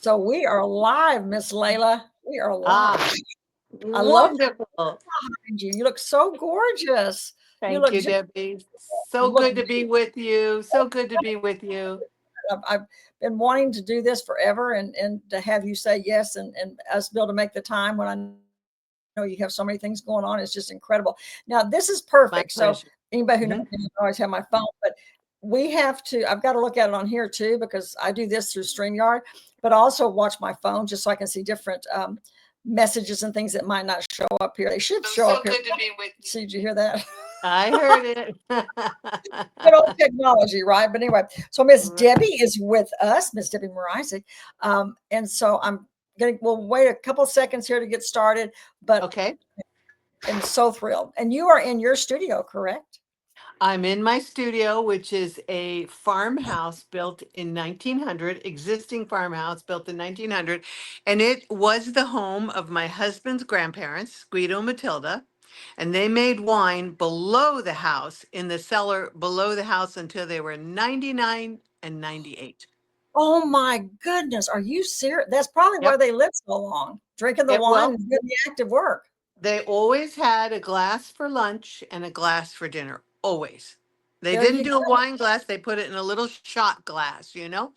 So we are live, Miss Layla. We are live. Ah, I love wonderful. you. You look so gorgeous. You Thank look you, just Debbie. you So look. good to be with you. So good to be with you. I've been wanting to do this forever, and to have you say yes, and us be able to make the time when I know you have so many things going on is just incredible. Now this is perfect. So My anybody pleasure. who knows me, I Mhm. always have my phone, but we have to. I've got to look at it on here too because I do this through StreamYard, but I also watch my phone just so I can see different messages and things that might not show up here. They should So, show so up here. good to be with you. See, did you hear that? I heard it. Good old technology, right? But anyway, so Miss Right. Debbie is with us, Miss Debbie Morizzi. And so we'll wait a couple seconds here to get started, but Okay. I'm so thrilled. And you are in your studio, correct? I'm in my studio, which is a farmhouse built in 1900, existing farmhouse built in 1900. And it was the home of my husband's grandparents, Guido and Matilda. And they made wine below the house, in the cellar below the house, until they were 99 and 98. Oh my goodness. Are you serious? That's probably why Yep. they lived so long, drinking the wine Well, and doing the active work. they always had a glass for lunch and a glass for dinner. Always. They There didn't you do a go. wine glass, they put it in a little shot glass, you know?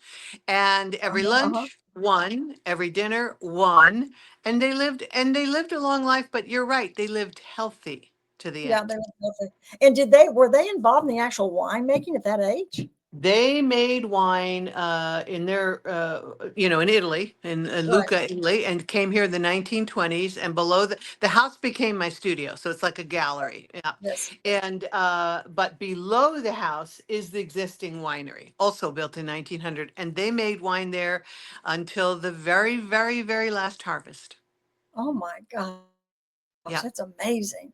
And every Uh-huh, uh-huh. lunch, one, every dinner, one. And they lived a long life, but you're right, they lived healthy to the Yeah, end. they were healthy. And were they involved in the actual winemaking at that age? They made wine in in Italy, in Right. Lucca, Italy, and came here in the 1920s. And below the house became my studio, so it's like a gallery. Yeah, Yes. and but below the house is the existing winery, also built in 1900, and they made wine there until the very, very, very last harvest. Oh my gosh, that's amazing.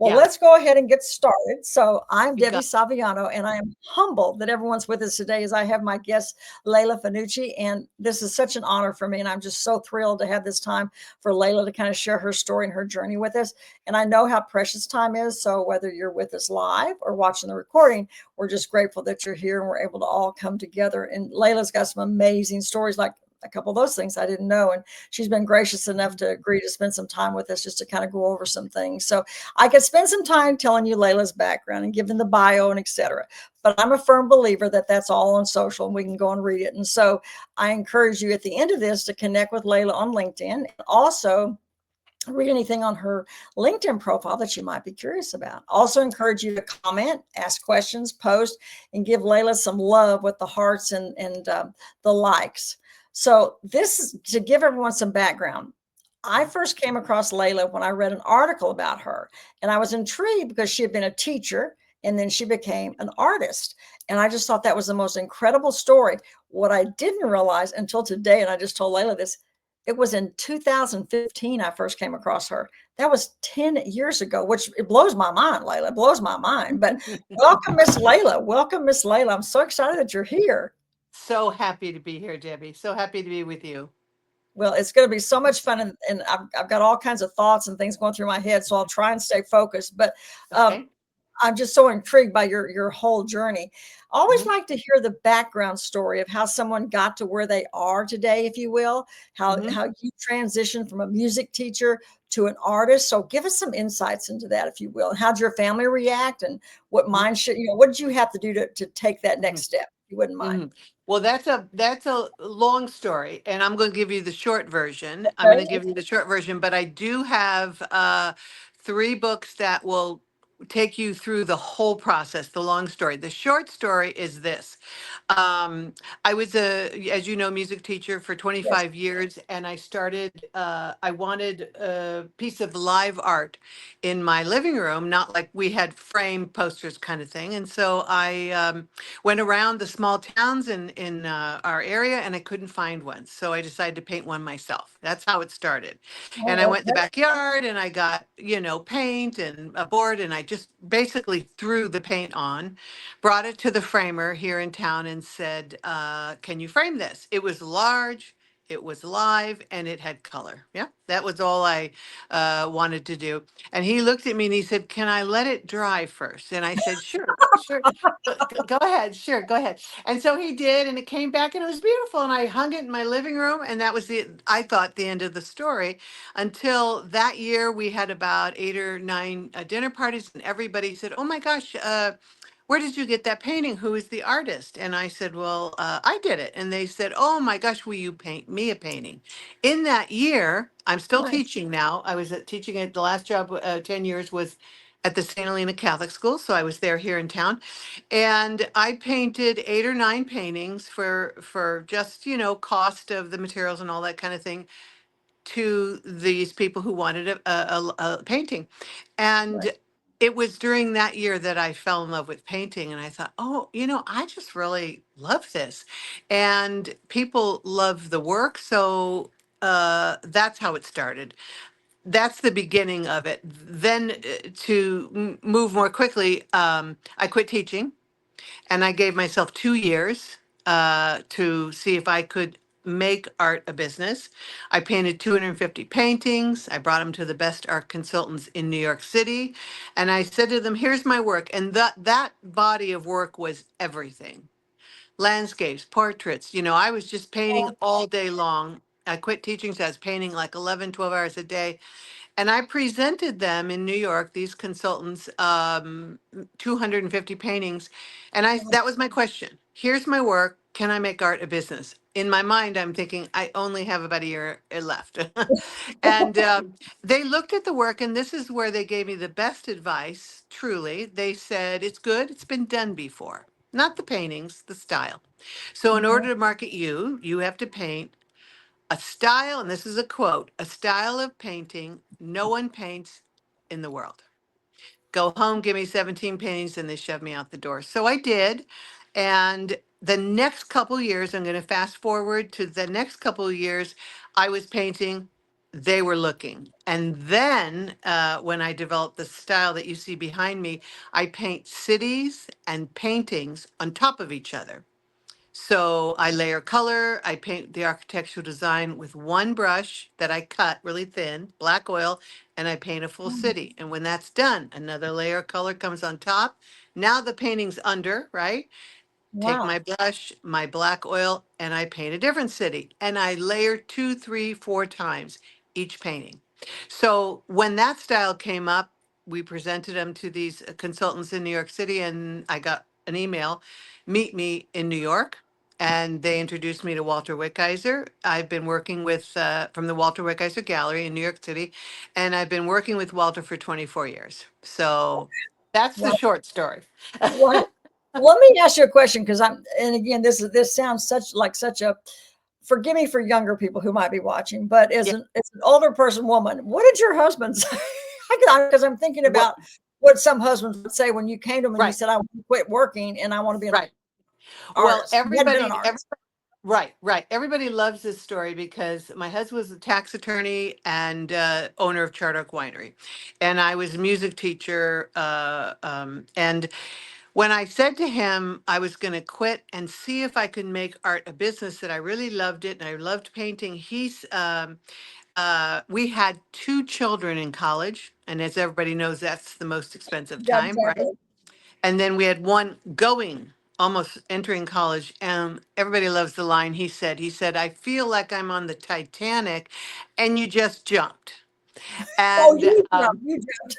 Yeah, Well, let's go ahead and yeah, get started. So, I'm Debbie you got. Saviano, and I am humbled that everyone's with us today as I have my guest, Layla Fanucci. And this is such an honor for me. And I'm just so thrilled to have this time for Layla to kind of share her story and her journey with us. And I know how precious time is. So, whether you're with us live or watching the recording, we're just grateful that you're here and we're able to all come together. And Layla's got some amazing stories, like a couple of those things I didn't know. And she's been gracious enough to agree to spend some time with us just to kind of go over some things. So I could spend some time telling you Layla's background and giving the bio and etc. But I'm a firm believer that that's all on social and we can go and read it. And so I encourage you at the end of this to connect with Layla on LinkedIn and also read anything on her LinkedIn profile that you might be curious about. Also encourage you to comment, ask questions, post, and give Layla some love with the hearts and the likes. So this is to give everyone some background. I first came across Layla when I read an article about her, and I was intrigued because she had been a teacher and then she became an artist. And I just thought that was the most incredible story. What I didn't realize until today, and I just told Layla this, it was in 2015 I first came across her. That was 10 years ago, which it blows my mind, Layla. It blows my mind. But welcome, Miss Layla. Welcome, Miss Layla. I'm so excited that you're here. So happy to be here, Debbie. So happy to be with you. Well, it's going to be so much fun, and I've got all kinds of thoughts and things going through my head, so I'll try and stay focused. But um, Okay. I'm just so intrigued by your whole journey. I always Mhm. like to hear the background story of how someone got to where they are today, if you will, Mhm. how you transitioned from a music teacher to an artist. So give us some insights into that, if you will. And how did your family react and what Mhm. mindset, what did you have to do to take that next Mhm. step, if you wouldn't mind? Mhm. Well, that's a long story, and I'm going to give you the short version. I'm going Okay. to give you the short version, but I do have three books that will take you through the whole process, the long story. The short story is this. Um, I was as you know, music teacher for Yes. 25 years, and I wanted a piece of live art in my living room, not like we had frame posters kind of thing. And so I went around the small towns in our area, and I couldn't find one. So I decided to paint one myself. That's how it started. Oh, And I went in the okay. backyard and I got, paint and a board, and I just basically threw the paint on, brought it to the framer here in town and said, can you frame this? It was large. it was live, and it had color. Yeah, that was all I wanted to do. And he looked at me and he said, "Can I let it dry first?" And I said, "Sure, sure. Go ahead, sure, go ahead." And so he did, and it came back and it was beautiful. And I hung it in my living room, and that was I thought, the end of the story. Until that year, we had about 8 or 9 dinner parties, and everybody said, "Oh my gosh, where did you get that painting? Who is the artist?" And I said, "Well, I did it." And they said, "Oh my gosh, will you paint me a painting?" In that year, I'm still Nice. teaching now. I was teaching at the last job, 10 years was at the St. Helena Catholic School. So I was there here in town. And I painted 8 or 9 paintings for just, cost of the materials and all that kind of thing, to these people who wanted a painting. Right. And it was during that year that I fell in love with painting. And I thought, oh, I just really love this. And people love the work. So that's how it started. That's the beginning of it. Then to move more quickly, I quit teaching, and I gave myself 2 years to see if I could make art a business. I painted 250 paintings. I brought them to the best art consultants in New York City, and I said to them, "Here's my work." And that body of work was everything: landscapes, portraits. I was just painting Oh, all day long. I quit teaching, so I was painting like 11, 12 hours a day. And I presented them in New York, these consultants, 250 paintings. And wow. that was my question. Here's my work. Can I make art a business? In my mind, I'm thinking I only have about a year left. And they looked at the work, and this is where they gave me the best advice, truly. They said, "It's good. It's been done before." Not the paintings, the style. So in Mhm. order to market you, you have to paint a style, and this is a quote, "a style of painting no one paints in the world." Go home, give me 17 paintings, and they shoved me out the door. So I did. And the next couple years, I'm going to fast forward to the next couple of years, I was painting, they were looking. And then when I developed the style that you see behind me, I paint cities and paintings on top of each other. So I layer color, I paint the architectural design with one brush that I cut really thin, black oil, and I paint a full Mm, city. And when that's done, another layer of color comes on top. Now the painting's under, right? Take my wow. brush, my black oil, and I paint a different city. And I layer 2, 3, 4 times each painting. So when that style came up, we presented them to these consultants in New York City, and I got an email, "Meet me in New York." And they introduced me to Walter Wickheiser. I've been working with, from the Walter Wickheiser Gallery in New York City, and I've been working with Walter for 24 years. So that's the Wow. short story. Wow. Let me ask you a question because and again, this sounds such a, forgive me for younger people who might be watching, but Yeah. as an older person woman, what did your husband say? Because I'm thinking Well, about what some husbands would say when you came to him and you right. said, "I want to quit working and I want to be an Right. Well, artist." You hadn't been an artist. right, right. Everybody loves this story because my husband was a tax attorney and owner of Charter Oak Winery, and I was a music teacher. And when I said to him I was going to quit and see if I could make art a business, that I really loved it and I loved painting, we had 2 children in college, and as everybody knows, that's the most expensive Yeah, time, right? exactly. And then we had one going, almost entering college. And everybody loves the line he said, "I feel like I'm on the Titanic and you just jumped." Oh, And you jumped. You jumped.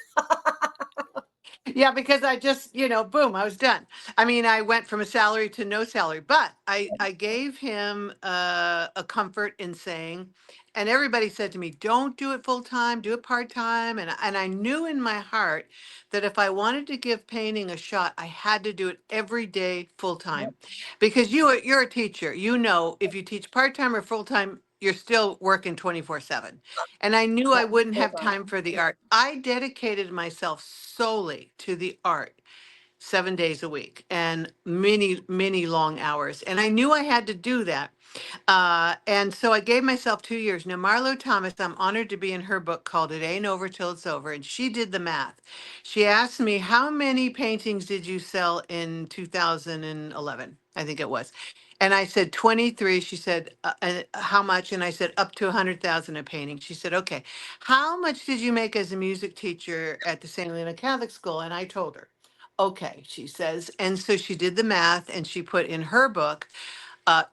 yeah, because I just, boom, I was done. I mean, I went from a salary to no salary, but I gave him a comfort in saying, and everybody said to me, "Don't do it full time, do it part time." And I knew in my heart that if I wanted to give painting a shot, I had to do it every day full Yep. time, because you're a teacher. If you teach part time or full time, you're still working 24/7. And I knew I Yeah, wouldn't full have time. time for the art. I dedicated myself solely to the art 7 days a week and many, many long hours. And I knew I had to do that. And so I gave myself 2 years. Now, Marlo Thomas, I'm honored to be in her book called "It Ain't Over Till It's Over." And she did the math. She asked me, "How many paintings did you sell in 2011?" I think it was. And I said 23. She said, and how much? And I said, up to 100,000 a painting. She said, okay. How much did you make as a music teacher at the St. Helena Catholic School? And I told her, okay, she says. And so she did the math and she put in her book,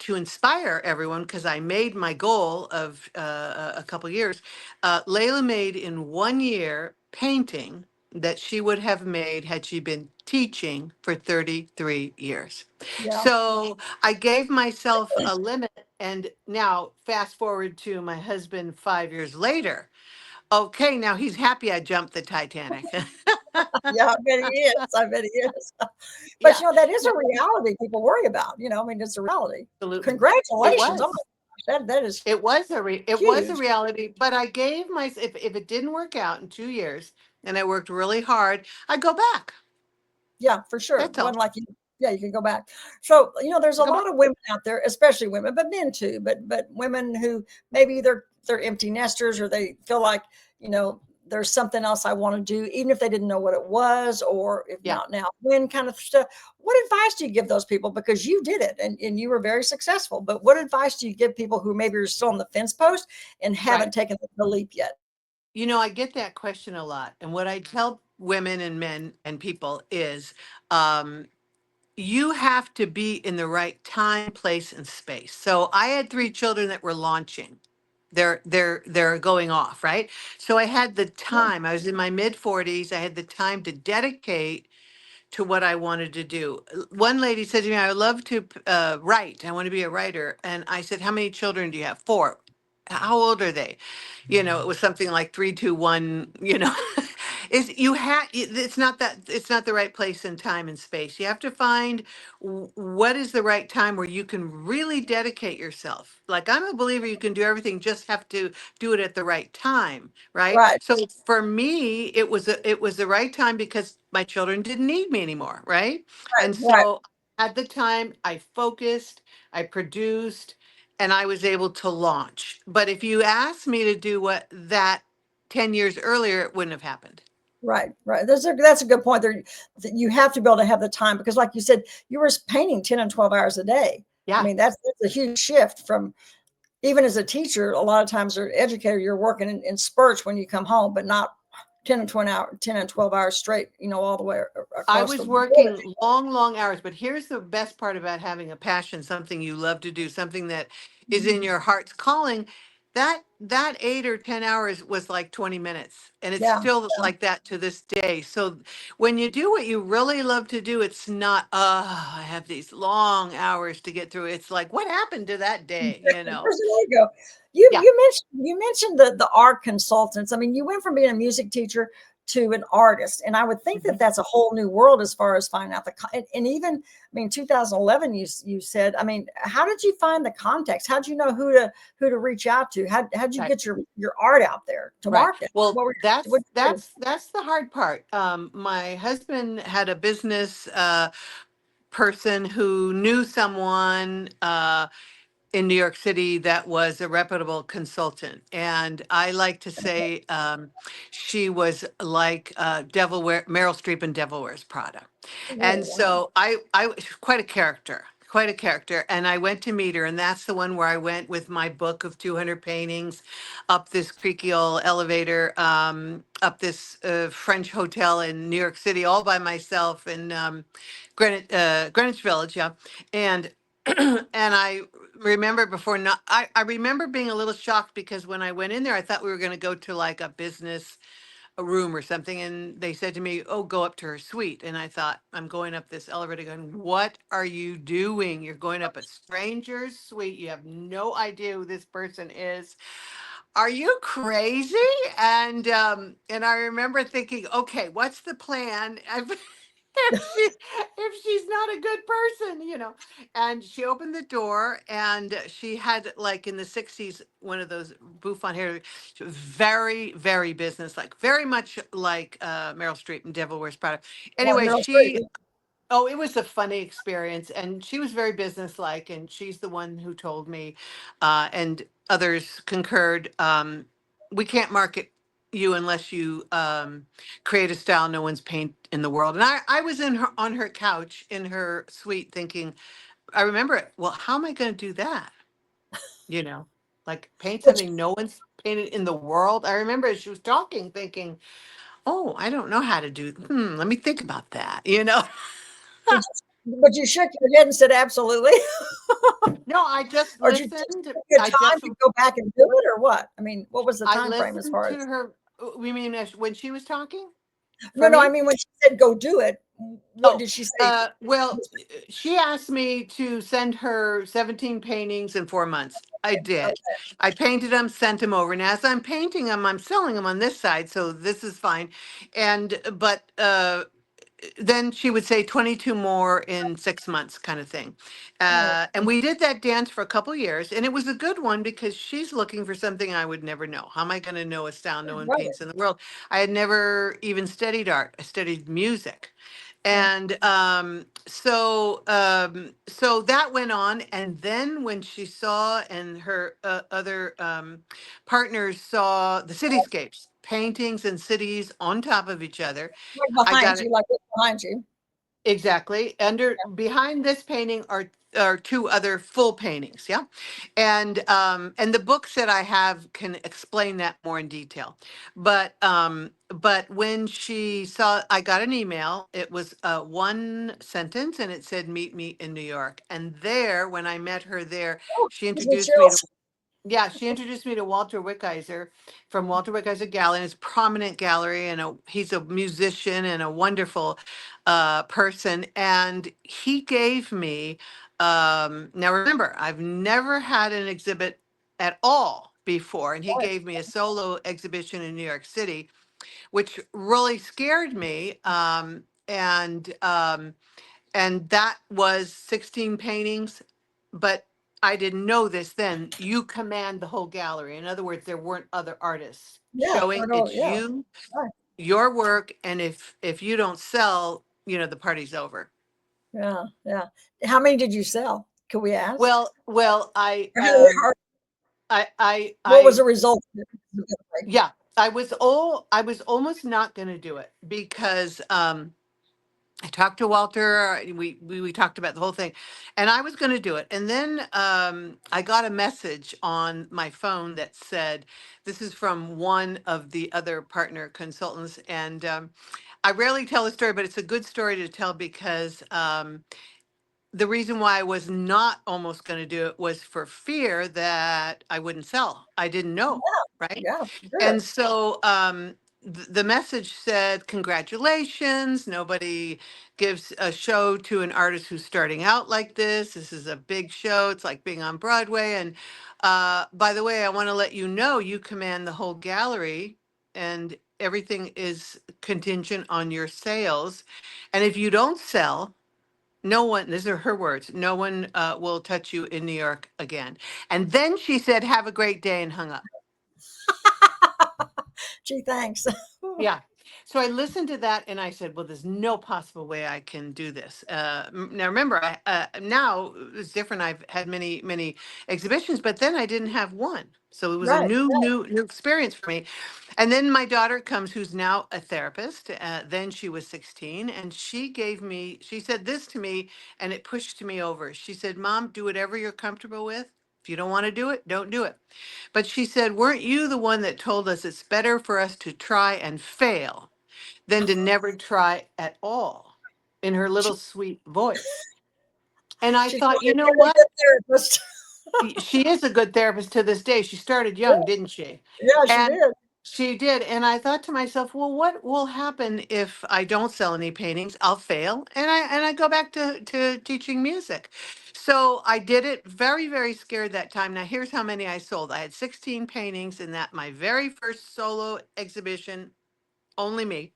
to inspire everyone, because I made my goal of a couple years. Layla made in 1 year painting that she would have made had she been teaching for 33 years. Yeah. So I gave myself a limit. And now, fast forward to my husband 5 years later. Okay, now he's happy I jumped the Titanic. Yeah, I bet he is. I bet he is. But Yeah, that is yeah, a reality people worry about. I mean, it's a reality. absolutely. It Congratulations. Oh my was. gosh, that is It was a huge. reality, but I gave my if it didn't work out in 2 years and I worked really hard, I'd go back. Yeah, for sure. That's all. One like you, yeah, you can go back. So, there's a Go back. lot of women out there, especially women, but men too, but women who maybe they're empty nesters, or they feel like, there's something else I want to do, even if they didn't know what it was, or if Yeah, not now, when kind of stuff. What advice do you give those people? Because you did it and you were very successful, but what advice do you give people who maybe are still on the fence post and right. haven't taken the leap yet? I get that question a lot, and what I tell women and men and people is, you have to be in the right time, place, and space. So I had 3 children that were launching. They're going off, right? So I had the time. I was in my mid 40s. I had the time to dedicate to what I wanted to do. One lady said to me, I would love to write. I want to be a writer. And I said, how many children do you have? 4. How old are they? It was something like 3, 2, 1, is you have it's not the right place and time and space. You have to find what is the right time where you can really dedicate yourself. Like, I'm a believer you can do everything, just have to do it at the right time, right? Right, So for me, it was the right time because my children didn't need me anymore, right? right, And right, so at the time I focused, I produced, and I was able to launch. But if you asked me to do what that 10 years earlier, it wouldn't have happened. right, right. That's a good point there. That you have to be able to have the time because, like you said, you were painting 10 and 12 hours a day. I Yeah. mean, that's a huge shift from even as a teacher. A lot of times, or educator, you're working in spurts when you come home, but not 10 and 12 hours straight. All the way I across the was board. working long, long hours, but here's the best part about having a passion, something you love to do, something that is in your heart's calling. That 8 or 10 hours was like 20 minutes, and it's Yeah, still like that to this day. So when you do what you really love to do, it's not, I have these long hours to get through. It's like, what happened to that day, where's the ego? You Yeah. you mentioned you mentioned the art consultants. I mean, you went from being a music teacher to an artist, and I would think that Mhm. that's a whole new world as far as finding out and even, I mean, 2011. You said, I mean, how did you find the context? How did you know who to reach out to? How'd you Right. get your art out there to Right. market? Well, What were that's what you do? that's the hard part. My husband had a business person who knew someone in New York City that was a reputable consultant. And I like to say she was like Meryl Streep in Devil Wears Prada. Oh And wow, so I was quite a character, quite a character. And I went to meet her, and that's the one where I went with my book of 200 paintings up this creaky old elevator, up this French hotel in New York City, all by myself in Greenwich Village, yeah. And and I remember before not I remember being a little shocked because when I went in there, I thought we were going to go to like a business a room or something, and they said to me, oh, go up to her suite. And I thought, I'm going up this elevator going, what are you doing? You're going up a stranger's suite. You have no idea who this person is. Are you crazy? And I remember thinking, okay, what's the plan? If she's not a good person, And she opened the door, and she had, like, in the 60s, one of those bouffant hair. She was very, very business-like, very much like Meryl Streep in Devil Wears Prada. yeah, Anyway, Meryl Streep. oh, it was a funny experience, and she was very businesslike, and she's the one who told me, and others concurred. We can't market you unless you create a style no one's paint in the world. And I was in her on her couch in her suite thinking, I remember it. Well, how am I going to do that? You know, like paint Which something no one's painted in the world. I remember as she was talking, thinking, "Oh, I don't know how to do. Let me think about that." You know. but you shook your head and said, "Absolutely." No, I just Or did you just listened. take your I time just to go back and do it or what? I mean, what was the I time frame as listened far to as her. We mean when she was talking No, for no, I me? mean, when she said, "Go do it," what Oh, did she say? well, she asked me to send her 17 paintings in 4 months. I did. Okay, I painted them, sent them over. And as I'm painting them, I'm selling them on this side, so this is fine. And but then she would say 22 more in 6 months kind of thing. right, And we did that dance for a couple years, and it was a good one because she's looking for something I would never know. How am I going to know a style no one right, paints in the world? I had never even studied art. I studied music. yeah. And so that went on. And then when she saw and her other partners saw the cityscapes, paintings and cities on top of each other, Right I behind got you, it. like what's behind you. Exactly. Under behind this painting are two other full paintings, yeah. And the books that I have can explain that more in detail. But when she saw I got an email, it was one sentence and it said meet me in New York. And there when I met her there, Oh, she gives me introduced me to chills. yeah, she introduced me to Walter Wickheiser from Walter Wickheiser Gallery. It's a prominent gallery, and he's a musician and a wonderful person. And he gave me, now remember, I've never had an exhibit at all before, and he Right. gave me a solo exhibition in New York City, which really scared me. And that was 16 paintings, but I didn't know this then. You command the whole gallery. In other words, there weren't other artists Yeah, showing. or no, It's yeah, you, right, your work, and if you don't sell, the party's over. yeah, yeah. How many did you sell? Can we ask? Well, I Or how I I what was I the result of it? yeah, I was almost not going to do it because I talked to Walter. We talked about the whole thing, and I was going to do it. And then I got a message on my phone that said, "This is from one of the other partner consultants." And I rarely tell the story, but it's a good story to tell because the reason why I was not almost going to do it was for fear that I wouldn't sell. I didn't know, right? Yeah, And sure. so the message said, "Congratulations. Nobody gives a show to an artist who's starting out like this. This is a big show. It's like being on Broadway. And by the way, I want to let you know you command the whole gallery and everything is contingent on your sales. And if you don't sell, no one, these are her words, no one will touch you in New York again." And then she said, "Have a great day," and hung up. Gee, thanks. Yeah. So I listened to that and I said, well, there's no possible way I can do this. Now, remember, now it's different. I've had many, many exhibitions, but then I didn't have one. So it was a Right, new experience for me. And then my daughter comes, who's now a therapist. Then she was 16, and she said this to me, and it pushed me over. She said, "Mom, do whatever you're comfortable with. If you don't want to do it, don't do it." But she said, "Weren't you the one that told us it's better for us to try and fail than to never try at all?" In her she little sweet voice. And I she's thought, probably you a know really what? good therapist. She is a good therapist to this day. She started young, Yeah, didn't she? yeah, she And did. she did. And I thought to myself, well, what will happen if I don't sell any paintings? I'll fail. And I go back to teaching music. So I did it very, very scared that time. Now here's how many I sold. I had 16 paintings in that my very first solo exhibition, only me,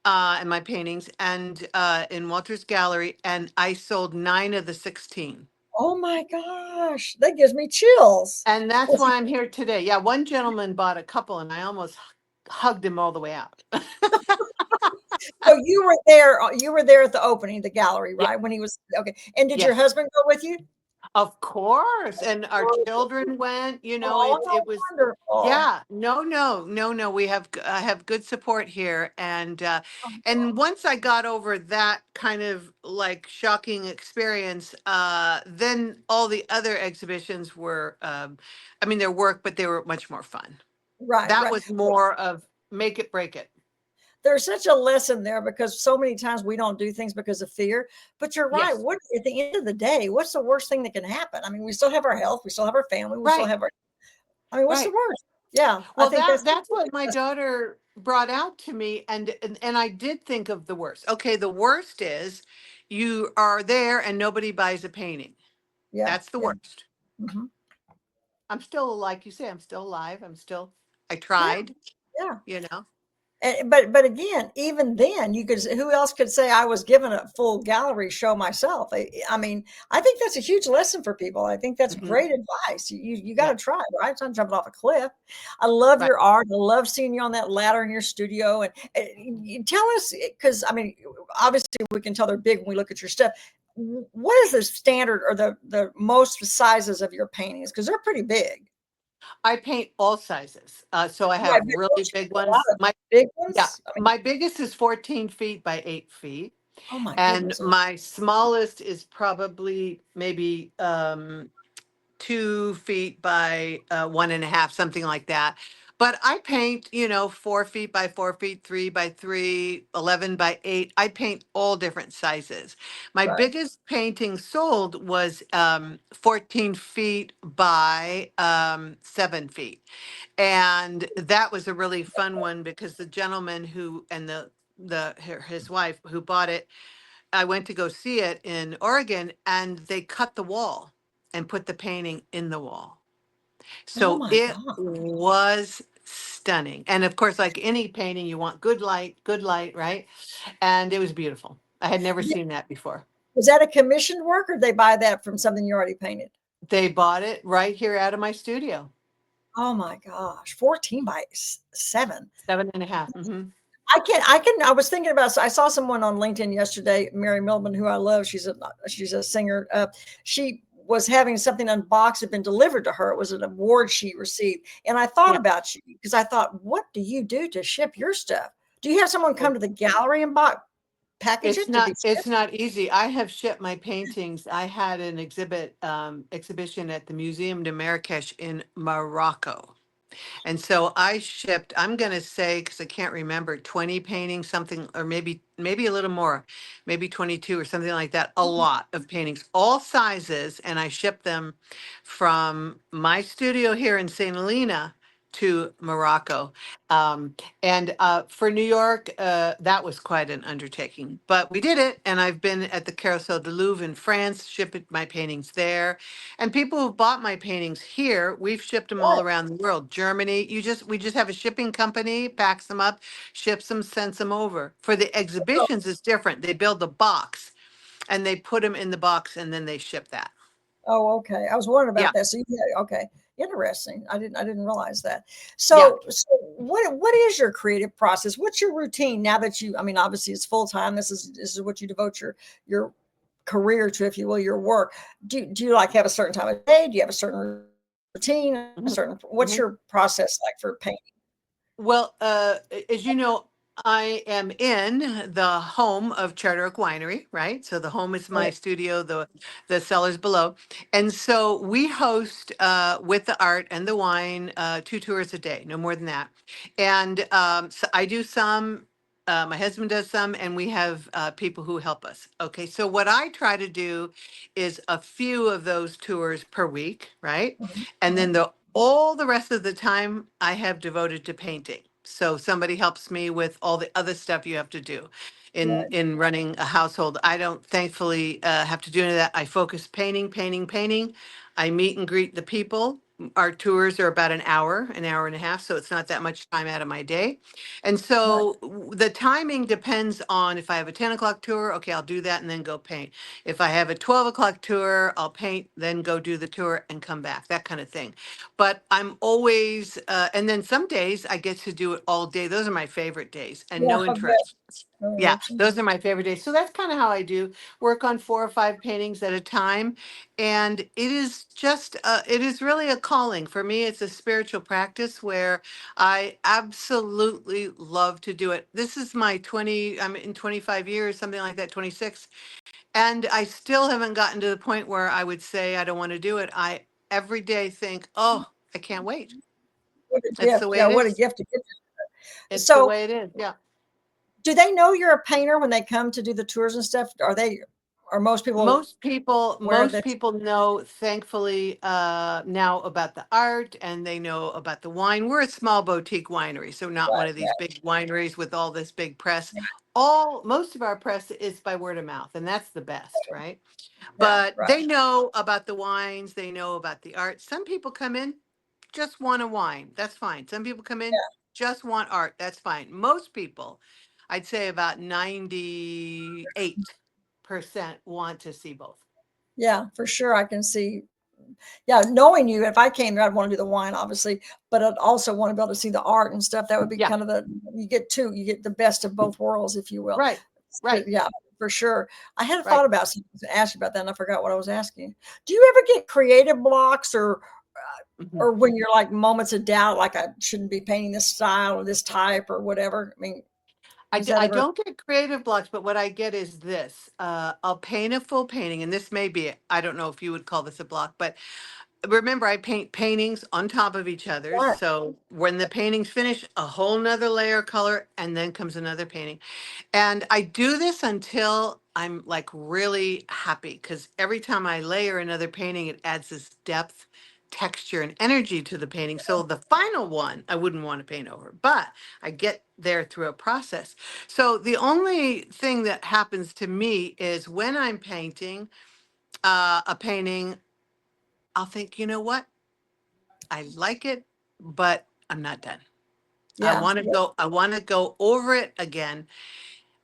and my paintings, and in Walter's gallery, and I sold 9 of the 16. Oh my gosh, that gives me chills. And that's Was he why I'm here today. Yeah, one gentleman bought a couple and I almost hugged him all the way out. so you were there at the opening, the gallery, Yeah. right? When he was okay. And did your Yes. husband go with you? Of course, and our Wonderful. children went, Oh, it was wonderful. yeah, no, no, no, no, I have good support here, and once I got over that kind of like shocking experience, then all the other exhibitions were, I mean, they're work, but they were much more fun. Right, That right. was more of make it, break it. There's such a lesson there because so many times we don't do things because of fear. But you're right. Yes, What at the end of the day, what's the worst thing that can happen? I mean, we still have our health, we still have our family, we still right, have our. I mean, what's the right. worst? Yeah, I Well, think that's that's what my daughter brought out to me, and I did think of the worst. Okay, the worst is you are there and nobody buys a painting. yeah, That's the yeah, worst. hmm I'm still, like you say, I'm still alive. I yeah, tried, yeah. you know. But again, even then, you could who else could say I was given a full gallery show myself? I mean, I think that's a huge lesson for people. I think that's Hmm. great advice. You got Yeah, to try, right? It's not jumping off a cliff. I love right. your art. I love seeing you on that ladder in your studio. And you tell us, because I mean, obviously we can tell they're big when we look at your stuff. What is the standard or the most sizes of your paintings? Because they're pretty big. I paint all sizes. So I Right, have but really don't you big do a lot ones. of big Yeah, ones? I mean, my biggest is 14 feet by 8 feet. oh my And goodness. my smallest is probably maybe 2 feet by 1.5, something like that. But I paint, 4 feet by 4 feet, 3 by 3, 11 by 8. I paint all different sizes. My Right. biggest painting sold was 14 feet by 7 feet. And that was a really fun one because the gentleman who, and his wife who bought it, I went to go see it in Oregon, and they cut the wall and put the painting in the wall. Oh So my it god. was stunning. And of course, like any painting, you want good light, right? And it was beautiful. I had never Di seen that before. Was that a commissioned work, or they buy that from something you already painted? They bought it right here out of my studio. Oh my gosh, 14 by 7. 7.5. Hmm. I was thinking about, I saw someone on LinkedIn yesterday, Mary Millman, who I love. She's a singer. She was having something unboxed, had been delivered to her. It was an award she received. And I thought Yeah. about you because I thought, what do you do to ship your stuff? Do you have someone come to the gallery and package It's it to be not it's shipped? not easy. I have shipped my paintings. I had an exhibition at the Museum de Marrakesh in Morocco. And so I shipped, I'm going to say, because I can't remember, 20 paintings, something, or maybe a little more, maybe 22 or something like that. A lot of paintings, all sizes, and I shipped them from my studio here in St. Helena to Morocco. Um, and for New York, that was quite an undertaking, but we did it. And I've been at the Carousel du Louvre in France, shipping my paintings there. And people who've bought my paintings here, we've shipped them all Right. around the world. Germany, we just have a shipping company, packs them up, ships them, sends them over. For the exhibitions, it's different. They build the box and they put them in the box and then they ship that. Oh, okay. I was wondering Yeah, about that. So okay. Interesting. I didn't realize that. yeah. So what is your creative process? What's your routine now that I mean, obviously it's full time. This is what you devote your career to, if you will, your work. Do you like have a certain time of day? Do you have a certain routine? Mhm, What's mhm. your process like for painting? Well, as you know, I am in the home of Charter Oak Winery, right? So the home is my Right. studio, the cellars below, and so we host with the art and the wine 2 tours a day, no more than that. And so I do some. My husband does some, and we have people who help us. Okay, so what I try to do is a few of those tours per week, right? Mhm. And then Mhm. all the rest of the time I have devoted to painting. So somebody helps me with all the other stuff you have to do in Right. running a household. I don't thankfully have to do any of that. I focus painting, painting, painting. I meet and greet the people. Our tours are about an hour and a half, so it's not that much time out of my day. And Right. so the timing depends on if I have a 10 o'clock tour, okay, I'll do that and then go paint. If I have a 12 o'clock tour, I'll paint, then go do the tour and come back, that kind of thing. But I'm always, and then some days I get to do it all day. Those are my favorite days and Yeah, no I bet. interruptions. Yeah, Fanucci. those are my favorite days. So that's kind of how I do work on 4 or 5 paintings at a time. And it is just, it is really a calling. For me, it's a spiritual practice where I absolutely love to do it. This is my 20, I'm in 25 years, something like that, 26. And I still haven't gotten to the point where I would say I don't want to do it. I every day think, oh, I can't wait. What a It's the gift. way Yeah, it what a is. gift to get. It's the So, way it is. Yeah. do they know you're a painter when they come to do the tours and stuff? Are most people aware of Most this? people know, thankfully, now about the art, and they know about the wine. We're a small boutique winery, so not one Right, of these yeah, big wineries with all this big press. yeah, All Most of our press is by word of mouth, and that's the best, right? yeah, But right. they know about the wines, they know about the art. Some people come in, just want a wine. That's fine. Some people come in, Yeah, just want art. That's fine. Most people, I'd say about 98% want to see both. yeah, for sure. I can see. Yeah, knowing you, if I came there, I'd want to do the wine, obviously, but I'd also want to be able to see the art and stuff. That would be Yeah, kind of you get the best of both worlds, if you will. right, right, Yeah, for sure. I had a right. thought about something to ask you about that, and I forgot what I was asking. Do you ever get creative blocks Mhm. or when you're like moments of doubt, like I shouldn't be painting this style or this type or whatever? I mean, does that I ever? don't get creative blocks, but what I get is this. I'll paint a full painting, and this may be, I don't know if you would call this a block, but remember, I paint paintings on top of each other. Right. So when the painting's finished, a whole nother layer of color, and then comes another painting. And I do this until I'm like really happy because every time I layer another painting, it adds this depth, texture, and energy to the painting. So the final one, I wouldn't want to paint over, but I get there through a process. So the only thing that happens to me is when I'm painting a painting, I'll think, you know what? I like it, but I'm not done. Yeah. Yeah. I want to go over it again.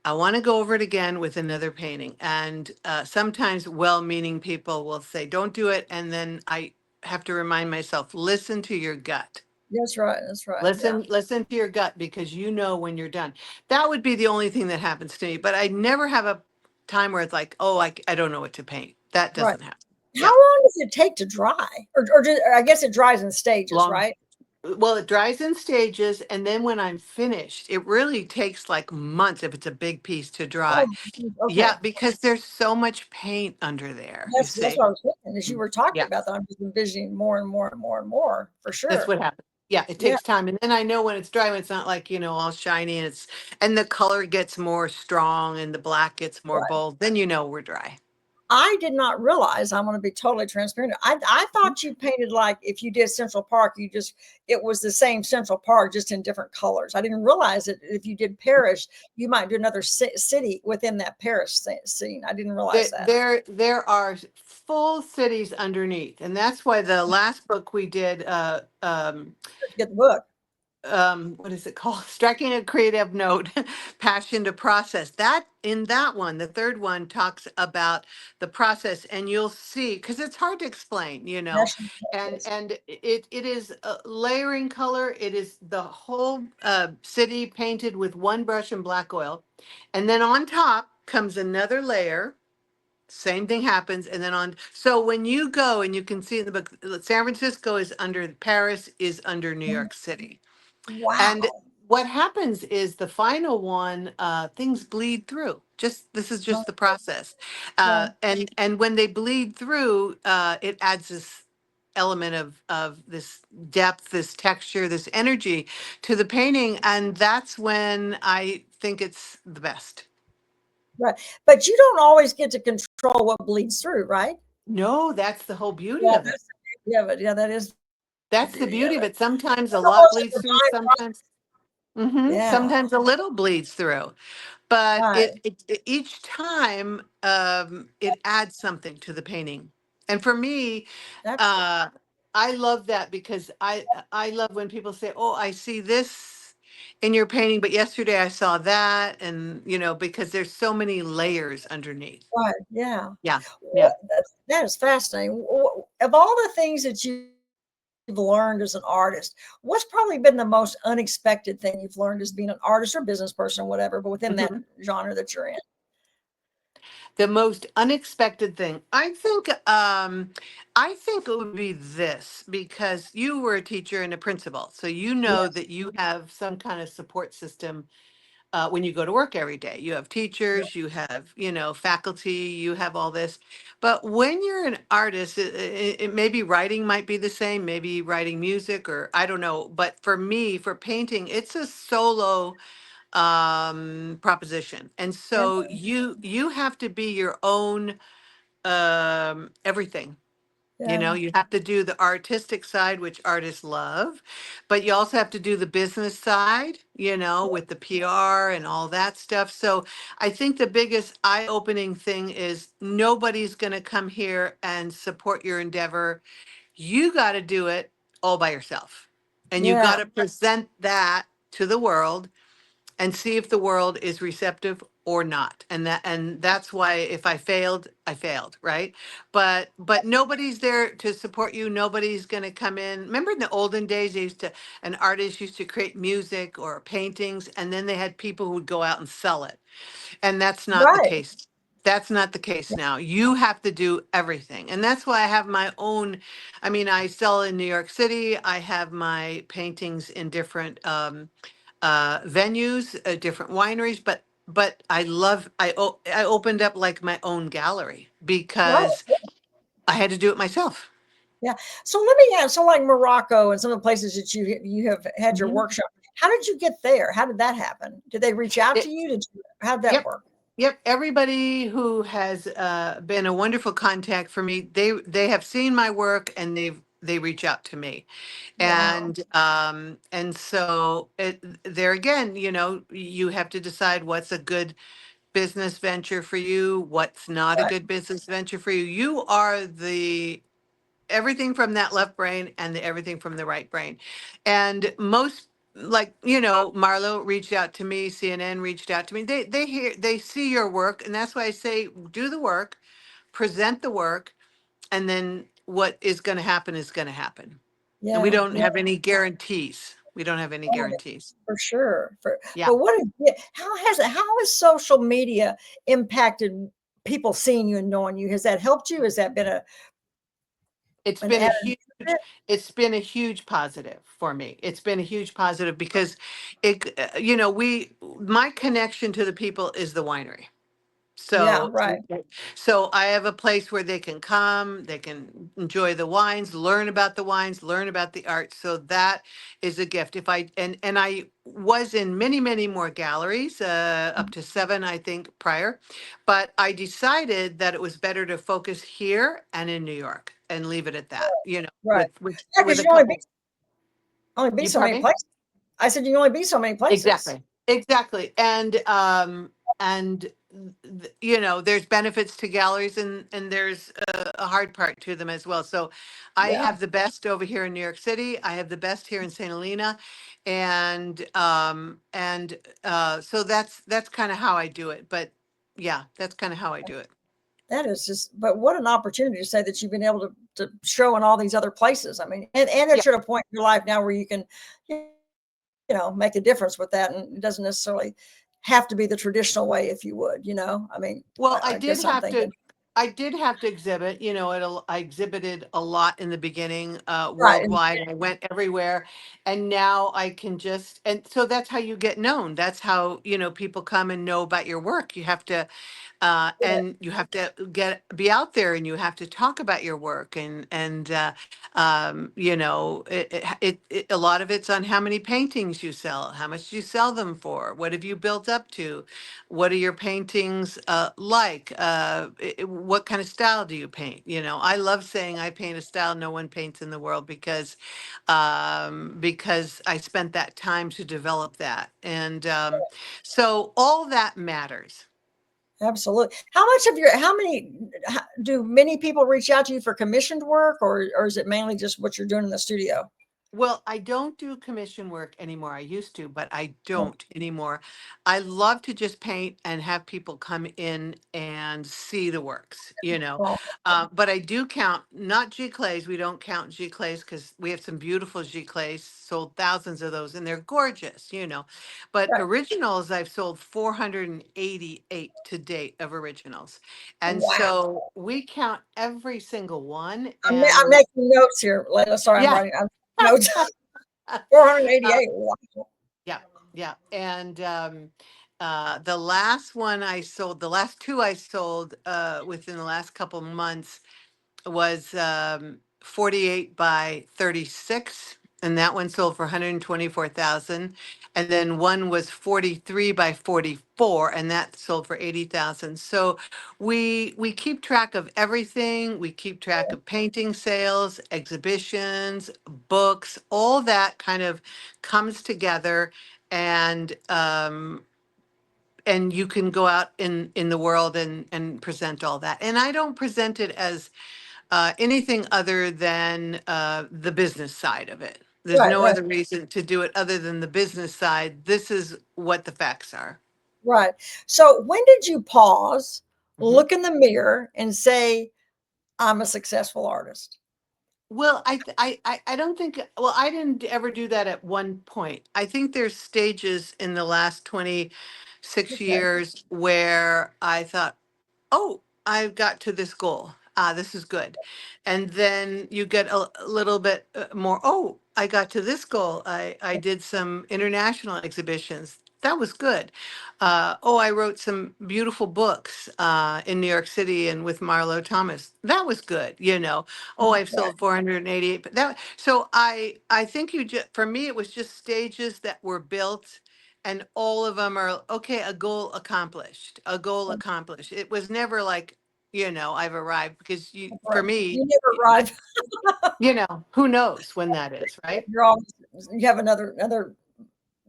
I want to go over it again with another painting. And sometimes well-meaning people will say, don't do it. And then I have to remind myself, listen to your gut. That's right. That's right. Yeah. Listen to your gut because you know when you're done. That would be the only thing that happens to me. But I never have a time where it's like, oh, I don't know what to paint. That Right. doesn't happen. How Yeah. long does it take to dry? Or I guess it dries in stages, Long. right? Well, it dries in stages. And then when I'm finished, it really takes like months if it's a big piece to dry. Oh, okay. Yeah, because there's so much paint under there, you That's see? what I was thinking as you Mm. were talking Yeah, about that. I'm just envisioning more and more and more and more for that's sure. what happens. Yeah, it Yeah, takes time. And then I know when it's dry, when it's not like, all shiny and and the color gets more strong and the black gets more right. bold, then you know we're dry. I did not realize, I'm gonna be totally transparent. I Mhm. thought you painted like if you did Central Park, it was the same Central Park, just in different colors. I didn't realize that if you did Paris, you might do another city within that Paris scene. I didn't realize that. There are full cities underneath. And that's why the last book we did, Get the book. what is it called? Striking a creative note, passion to process. That in that one, the third one talks about the process, and you'll see because it's hard to explain, National and Park. it is layering color. It is the whole city painted with one brush and black oil, and then on top comes another layer. Same thing happens, and then on. So when you go and you can see in the book, San Francisco is under Paris is under New Mhm. York City and Wow. what happens is the final one, things bleed through. This is Uh-huh. just the process, Yeah. and when they bleed through, it adds this element of this depth, this texture, this energy to the painting, and that's when I think it's the best. Right. But you don't always get to control what bleeds through, right? No, that's the whole beauty Yeah, of it. that's the beauty of it. Yeah, that is the That's the beauty of beauty of it. it. Sometimes a It's lot almost like bleeds a through. divine Sometimes yeah, a little bleeds through. But right. each time it adds something to the painting. And for me, Absolutely. uh, I love that because I love when people say, "Oh, I see this in your painting, but yesterday I saw that," and because there's so many layers underneath. Right, yeah. Yeah, yeah. That is fascinating. Of all the things that you you've learned as an artist, what's probably been the most unexpected thing you've learned as being an artist or business person, whatever, but within that Mhm. genre that you're in? The most unexpected thing, I think it would be this, because you were a teacher and a principal, so you know Yes. that you have some kind of support system when you go to work every day. You have Yeah. teachers, you have, faculty, you have all this. But when you're an artist, maybe writing might be the same, maybe writing music, or I don't know. But for me, for painting, it's a solo proposition. And Yeah. so you have to be your own everything. Yeah. You have to do the artistic side, which artists love, but you also have to do the business side, with the PR and all that stuff. So I think the biggest eye-opening thing is nobody's going to come here and support your endeavor. You got to do it all by yourself. And you Yeah. got to present that to the world and see if the world is receptive or not. And that's why if I failed, I failed, right? But nobody's there to support you. Nobody's going to come in. Remember in the olden days, an artist used to create music or paintings, and then they had people who would go out and sell it. And that's not the Right. case. That's not the case now. You have to do everything. And that's why I have my own. I mean, I sell in New York City. I have my paintings in different venues, different wineries, but I opened up like my own gallery Right. because I had to do it myself. Yeah. So let me ask, so like Morocco and some of the places that you have had your Mhm. workshop, how did you get there? How did that happen? Did they reach out to It, you? How did that yep, work? yep. Everybody who has been a wonderful contact for me, they have seen my work and they reach out to me, Wow. and so there again, you have to decide what's a good business venture for you, what's not a Right. good business venture for you. You are the everything from that left brain and everything from the right brain. And most, like, Marlo reached out to me, CNN reached out to me. They see your work, and that's why I say do the work, present the work, and then what is going to happen is going to happen. And we Yeah. don't Yeah. have any guarantees. We don't have any Oh, guarantees. for sure. Yeah. But how has social media impacted people seeing you and knowing you? Has that helped you? Has that been It's an been a added huge, benefit? it's been a huge positive for me. It's been a huge positive because my connection to the people is the winery. Yeah, So, right. so I have a place where they can come, they can enjoy the wines, learn about the wines, learn about the art. So that is a gift. If I and I was in many, many more galleries, up to seven, I think, prior, but I decided that it was better to focus here and in New York and leave it at that. Right. Yeah, With because a you only couple. only be You so many pardon me? places. I said you can only be so many places. Exactly. Exactly. And there's benefits to galleries and there's a hard part to them as well. So I Yeah. have the best over here in New York City. I have the best here in St. Helena. And so that's kind of how I do it. But yeah, that's kind of how I do it. That is just, but what an opportunity to say that you've been able to show in all these other places. I mean, and Yeah. that you're at a point in your life now where you can, you make a difference with that. And it doesn't necessarily have to be the traditional way if you would, I mean, Well, I guess I'm thinking, I did have to exhibit, I exhibited a lot in the beginning, right. And worldwide. I went everywhere. And now I can and so that's how you get known. That's how, people come and know about your work. You have to and you have to be out there and you have to talk about your work a lot of it's on how many paintings you sell, how much you sell them for, what have you built up to, what are your paintings like, what kind of style do you paint? I love saying I paint a style no one paints in the world because I spent that time to develop that, and so all that matters. absolutely. How many, do many people reach out to you for commissioned work or is it mainly just what you're doing in the studio? Well, I don't do commission work anymore. I used to, but I Oh, don't anymore. I love to just paint and have people come in and see the works, you know. oh, But I do count, not G clays. We don't count G clays because we have some beautiful G clays, sold thousands of those, and they're gorgeous, you know. But right. originals, I've sold 488 to date of originals. And Wow. so we count every single one. I'm And making notes here, Layla. Sorry, yeah. I'm notes. 488. Um, Wow. Yeah, yeah. And the last one I sold, the last two I sold within the last couple months was 48 by 36, and that one sold for 124,000. And then one was 43 by 44, and that sold for 80,000. So we keep track of everything. We keep track of painting sales, exhibitions, books, all that kind of comes together. And and you can go out in the world and present all that. And I don't present it as anything other than the business side of it. There's Right, no right, other reason to do it other than the business side. This is what the facts are. right. So when did you pause, Mhm. look in the mirror, and say, I'm a successful artist? Well, I don't think, well, I didn't ever do that at one point. I think there's stages in the last 26 Okay. years where I thought, oh, I got to this goal. Ah, this is good. And then you get a little bit more, oh, I got to this goal. I did some international exhibitions. That was good. Oh, I wrote some beautiful books in New York City and with Marlo Thomas. That was good, you know. Oh, I've Right, sold 488. But that, so I think you just, for me, it was just stages that were built, and all of them are okay, a goal accomplished, a goal accomplished. It was never like, you know, I've arrived, because you, for right. me, You never arrive. you know, who knows when that is, right? You're always, you have another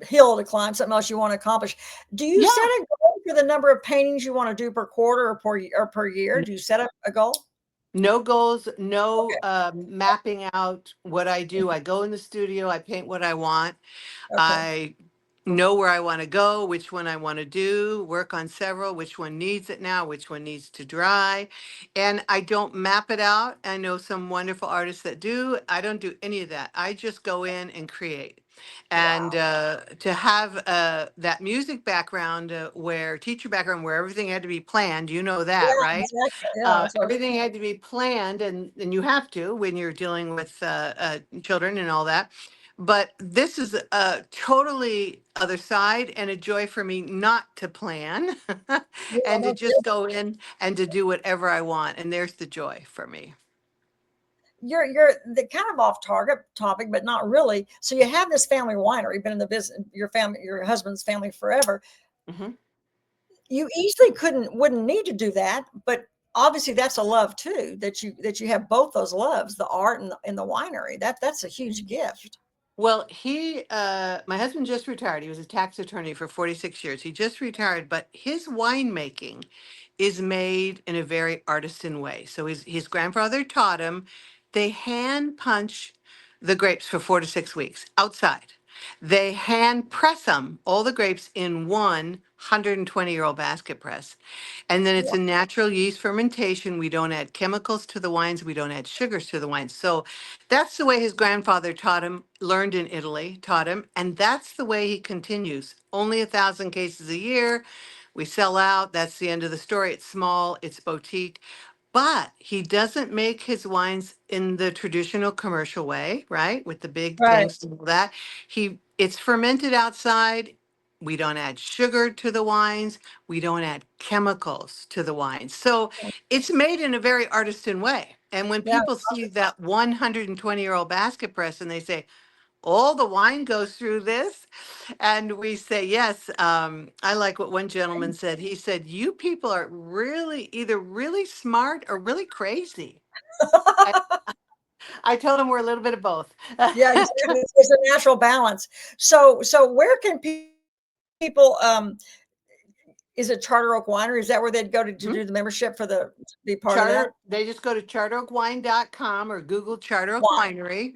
hill to climb, something else you want to accomplish. Do you set Yeah. a goal for the number of paintings you want to do per quarter or per year? Do you set a goal? No goals, no Okay. mapping out what I do. I go in the studio, I paint what I want. Okay. I know where I want to go, which one I want to do, work on several, which one needs it now, which one needs to dry. And I don't map it out. I know some wonderful artists that do. I don't do any of that. I just go in and create. And Wow. to have that music background, where teacher background, where everything had to be planned, you know that, Yeah, right? exactly. Yeah, that's what Everything had to be planned, and you have to when you're dealing with children and all that. But this is a totally other side, and a joy for me not to plan yeah, and to no just kidding. go in and to do whatever I want. And there's the joy for me. You're the kind of off target topic, but not really. So you have this family winery, been in the business, your family, your husband's family forever. Mhm. You easily wouldn't need to do that, but obviously that's a love too, that you have both those loves, the art and the winery. That's a huge gift. Well, my husband just retired. He was a tax attorney for 46 years. He just retired, but his winemaking is made in a very artisan way. So his grandfather taught him. They hand punch the grapes for 4 to 6 weeks outside. They hand press them, all the grapes, in one 120-year-old basket press. And then it's Wow. a natural yeast fermentation. We don't add chemicals to the wines. We don't add sugars to the wines. So that's the way his grandfather taught him, learned in Italy, taught him. And that's the way he continues. Only 1,000 cases a year. We sell out. That's the end of the story. It's small, it's boutique. But he doesn't make his wines in the traditional commercial way, right? With the big Right. tanks and all that. It's fermented outside. We don't add sugar to the wines. We don't add chemicals to the wines. So it's made in a very artisan way. And when Yeah. people see that 120-year-old basket press and they say, all the wine goes through this. And we say, yes. I like what one gentleman said. He said, you people are really either really smart or really crazy. I, I told him we're a little bit of both. Yeah, exactly. It's a natural balance. So where can people is it Charter Oak Winery? Is that where they'd go to Mhm. do the membership for the to be part of that? Charter, they just go to charteroakwine.com or Google Charter Oak Wine. Winery.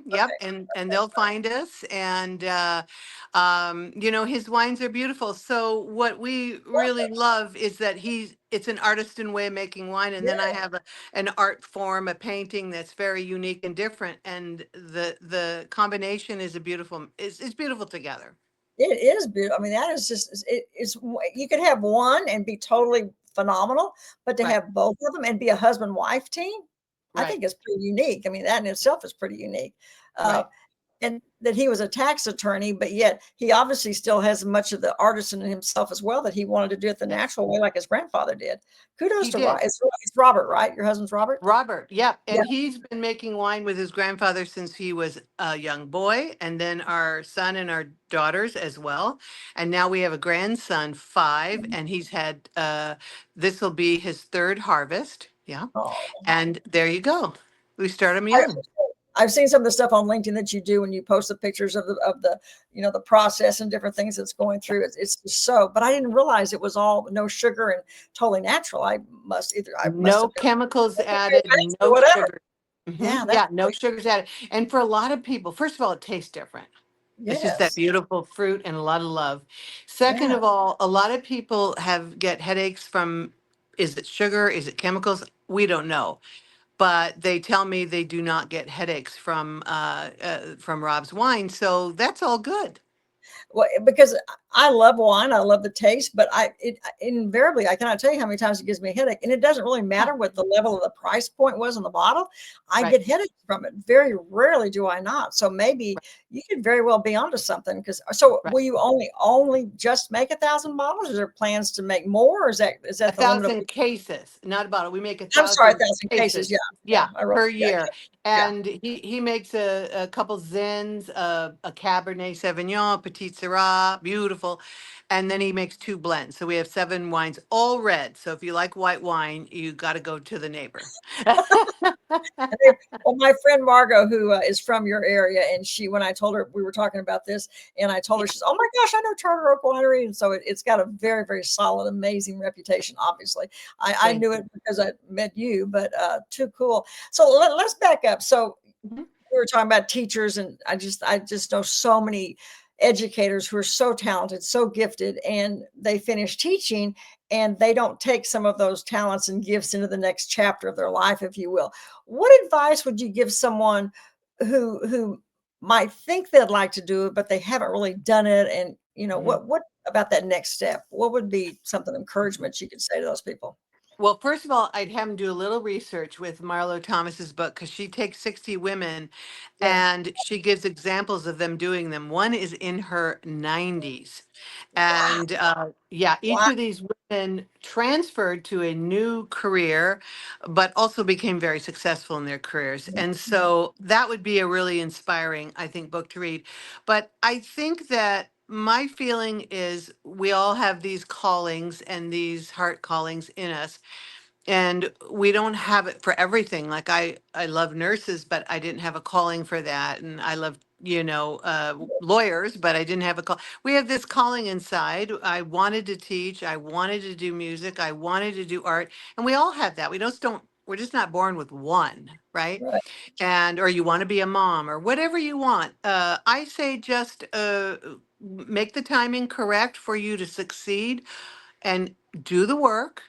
Yep, Okay. and they'll find us. And you know, his wines are beautiful. So what we Love really it. love is that it's an artisan way of making wine, and then I Yeah, have an art form, a painting that's very unique and different, and the combination is a beautiful. It's beautiful together. it is beautiful. I mean, that is just it's you could have one and be totally phenomenal, but to Right, have both of them and be a husband-wife team, I right, think is pretty unique. I mean, that in itself is pretty unique. Uh, right. and that he was a tax attorney, but yet he obviously still has much of the artisan in himself as well, that he wanted to do it the Yes, natural way like his grandfather did. Kudos he to did. It's Robert, right? Your husband's Robert? Robert, yep. Yeah. And he's been making wine with his grandfather since he was a young boy, and then our son and our daughters as well. And now we have a grandson, 5, and he's had this will be his third harvest. Yeah. Oh. And there you go. We start him I young. I've seen some of the stuff on LinkedIn that you do when you post the pictures of the the process and different things that's going through. It's just so, but I didn't realize it was all no sugar and totally natural. I must No have been chemicals added, thanks or no whatever. sugar. Yeah, that's Yeah, no sugars added. And for a lot of people, first of all, it tastes different. It's just that yes, beautiful fruit and a lot of love. Second yeah. of all, a lot of people get headaches from, is it sugar? Is it chemicals? We don't know. But they tell me they do not get headaches from Rob's wine. So that's all good. Well, because I love wine, I love the taste, but invariably I cannot tell you how many times it gives me a headache, and it doesn't really Yeah, matter what the level of the price point was on the bottle. I right, get headaches from it. Very rarely do I not. So maybe right, you could very well be onto something. Because so right. will you only just make 1,000 bottles? Is there plans to make more, or A is that the limit of? thousand cases, not a bottle. We make a I'm sorry, thousand 1,000 cases. Yeah, cases, yeah. yeah, I wrote. per Yeah, year. yeah, And he makes a couple Zins, a Cabernet Sauvignon, Petit Syrah, beautiful. And then he makes 2 blends. So we have 7 wines, all red. So if you like white wine, you got to go to the neighbor. Well, my friend Margot, who is from your area, and when I told her we were talking about this, and I told Yeah, her, she's, oh my gosh, I know Charter Oak Winery. And so it's got a very, very solid, amazing reputation. Obviously, I thank knew you. it because I met you, but too cool. So let's back up. So Mhm. we were talking about teachers, and I just know so many educators who are so talented, so gifted, and they finish teaching and they don't take some of those talents and gifts into the next chapter of their life, if you will. What advice would you give someone who might think they'd like to do it, but they haven't really done it? And Mhm. what about that next step? What would be something encouragement you could say to those people? Well, first of all, I'd have him do a little research with Marlo Thomas's book because she takes 60 women Yeah. and she gives examples of them doing them. One is in her 90s. Wow. And yeah, each Wow. of these women transferred to a new career, but also became very successful in their careers. And so that would be a really inspiring, I think, book to read. But I think that my feeling is we all have these callings and these heart callings in us, and we don't have it for everything. Like I love nurses, but I didn't have a calling for that. And I love, lawyers, but I didn't have a call. We have this calling inside. I wanted to teach, I wanted to do music, I wanted to do art, and we all have that. We're just not born with one, right? Right. And or you want to be a mom or whatever you want. I say just make the timing correct for you to succeed, and do the work,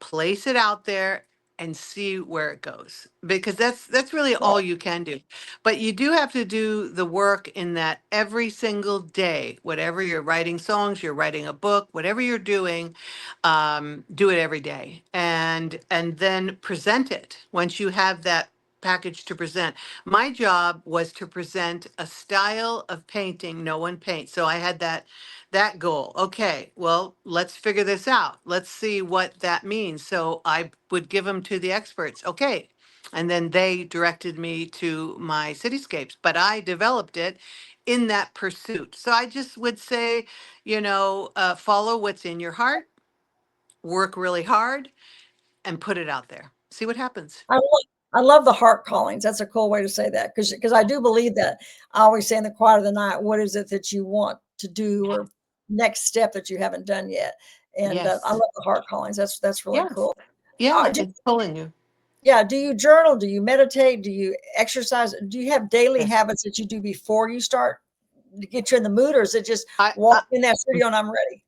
place it out there, and see where it goes, because that's really Right. all you can do. But you do have to do the work in that every single day. Whatever you're writing songs, you're writing a book, whatever you're doing, do it every day, and then present it once you have that package to present. My job was to present a style of painting no one paints, so I had that goal. Okay, well, let's figure this out. Let's see what that means. So I would give them to the experts. Okay. And then they directed me to my cityscapes, but I developed it in that pursuit. So I just would say, follow what's in your heart, work really hard, and put it out there. See what happens. I love I love the heart callings. That's a cool way to say that because I Yeah. do believe that. I always say in the quiet of the night, what is it that you want to do or next step that you haven't done yet? And I Yes. love the heart callings. That's really Yes. cool. Yeah, Do, it's pulling you. yeah. Do you journal? Do you meditate? Do you exercise? Do you have daily Yes. habits that you do before you start to get you in the mood, or is it just I, walk in that studio and I'm ready?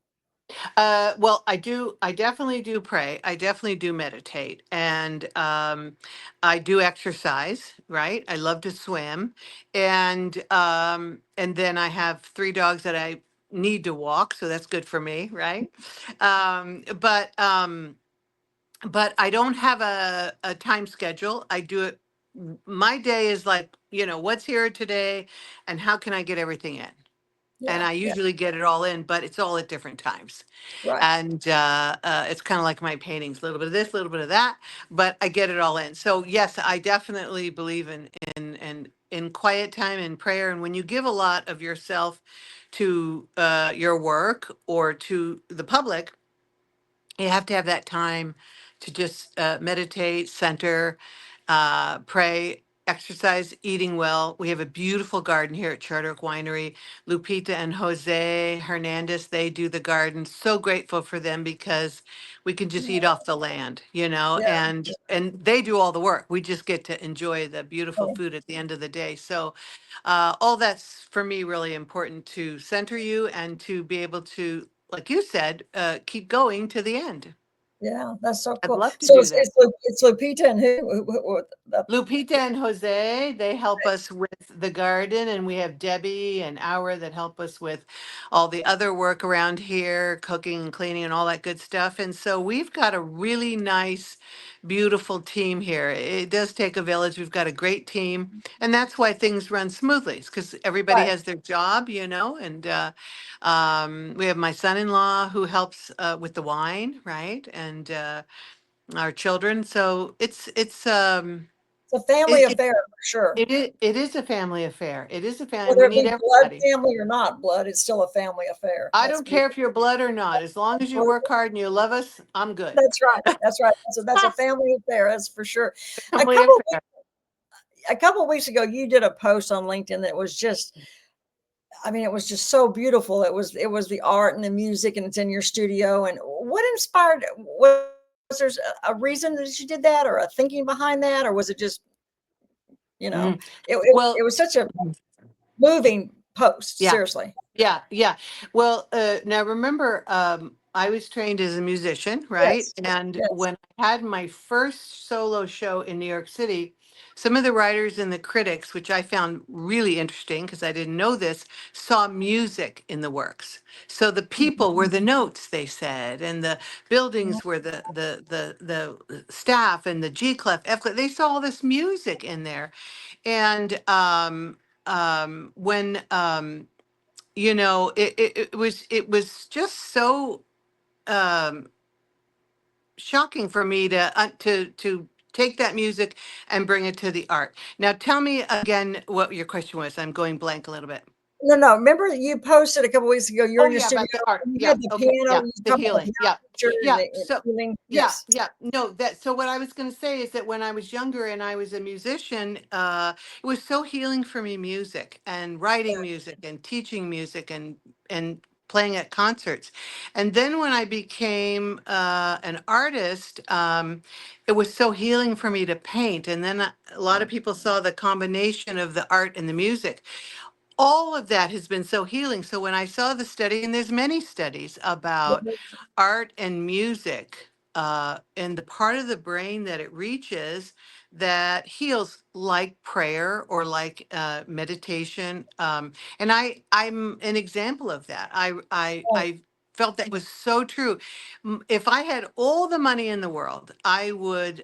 well, I do. I definitely do pray. I definitely do meditate, and I do exercise. Right. I love to swim, and then I have three dogs that I need to walk, so that's good for me. Right. Um, but um, but I don't have a time schedule. I do it. My day is like, what's here today, and how can I get everything in? And Yeah, I yeah, usually get it all in, but it's all at different times. right. And it's kind of like my paintings, a little bit of this, a little bit of that, but I get it all in. So yes, I definitely believe in quiet time and prayer. And when you give a lot of yourself to your work or to the public, you have to have that time to just meditate, center, pray, exercise, eating well. We have a beautiful garden here at Charter Oak Winery. Lupita and Jose Hernandez, they do the garden. So grateful for them because we can just eat off the land, Yeah, and they do all the work. We just get to enjoy the beautiful oh, food at the end of the day. So all that's for me really important to center you and to be able to, like you said, keep going to the end. yeah. That's so I'd cool. love to So do it's that. it's Lupita and Lupita and Jose, they help us with the garden, and we have Debbie and Aura that help us with all the other work around here, cooking and cleaning and all that good stuff. And so we've got a really nice, beautiful team here. It does take a village. We've got a great team, and that's why things run smoothly, because everybody right. has their job, and we have my son-in-law who helps with the wine, right? And our children. So It's a family it, it affair for sure. it is a family affair. It is a family. Whether We it need be blood everybody. family or not blood, it's still a family affair. I That's don't care beautiful. if you're blood or not. As long as you work hard and you love us, I'm good. That's right. That's right. That's a family affair. That's for sure. A Family couple affair. a couple of weeks ago, you did a post on LinkedIn that was just, I mean, it was just so beautiful. It was the art and the music, and it's in your studio. And what inspired? Was there a reason that you did that, or a thinking behind that, or was it just, you know, Mhm. it Well, was such a moving post. yeah. Seriously. Yeah, yeah. Well, now remember, I was trained as a musician, right? Yes. And Yes. when I had my first solo show in New York City, some of the writers and the critics, which I found really interesting because I didn't know this, saw music in the works. So the people were the notes, they said, and the buildings were the staff and the G clef, F clef. They saw all this music in there, and when it was just so um shocking for me to take that music and bring it to the art. Now tell me again what your question was. I'm going blank a little bit. No, no. Remember you posted a couple weeks ago. You're Oh in your yeah, studio about the art. and you Yeah. had the Okay. piano. Yeah. You The talking about the healing. piano Yeah. teacher and Yeah. the So healing. yeah, Yes. yeah. No, that so what I was gonna say is that when I was younger and I was a musician, it was so healing for me, music and writing music and teaching music and playing at concerts. And then when I became an artist, it was so healing for me to paint. And then a lot of people saw the combination of the art and the music. All of that has been so healing. So when I saw the study, and there's many studies about art and music, and the part of the brain that it reaches that heals, like prayer or like meditation. And I'm an example of that. I felt that was so true. If I had all the money in the world, I would